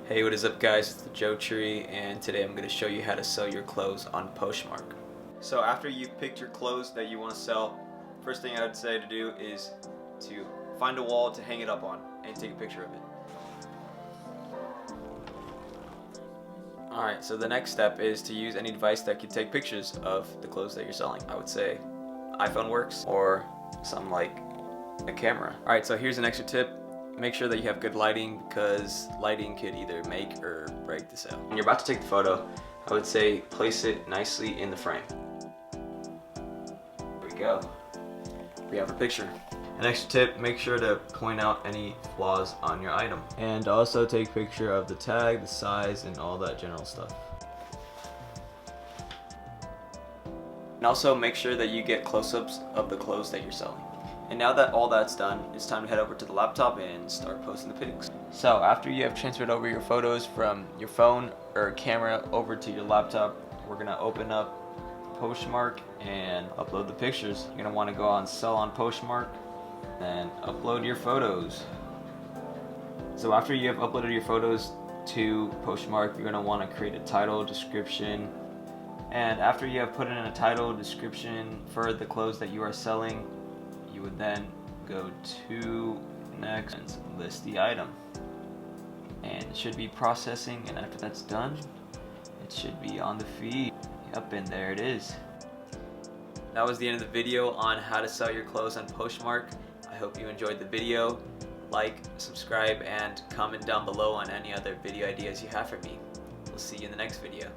Hey, what is up guys, it's the Joe Tree, and today I'm going to show you how to sell your clothes on Poshmark. So after you've picked your clothes that you want to sell, first thing I would say to do is to find a wall to hang it up on and take a picture of it. Alright, so the next step is to use any device that can take pictures of the clothes that you're selling. I would say iPhone works, or something like a camera. Alright, so here's an extra tip. Make sure that you have good lighting, because lighting could either make or break the sale. When you're about to take the photo, I would say place it nicely in the frame. There we go. We have our picture. An extra tip, make sure to point out any flaws on your item. And also take a picture of the tag, the size, and all that general stuff. And also make sure that you get close-ups of the clothes that you're selling. And now that all that's done, it's time to head over to the laptop and start posting the pics. So after you have transferred over your photos from your phone or camera over to your laptop, we're gonna open up Poshmark and upload the pictures. You're gonna wanna go on Sell on Poshmark and upload your photos. So after you have uploaded your photos to Poshmark, you're gonna wanna create a title, description, and after you have put in a title, description for the clothes that you are selling, you would then go to next and list the item, and it should be processing, and after that's done it should be on the feed. Yep, and there it is. That was the end of the video on how to sell your clothes on Poshmark. I hope you enjoyed the video. Like, subscribe, and comment down below on any other video ideas you have for me. We'll see you in the next video.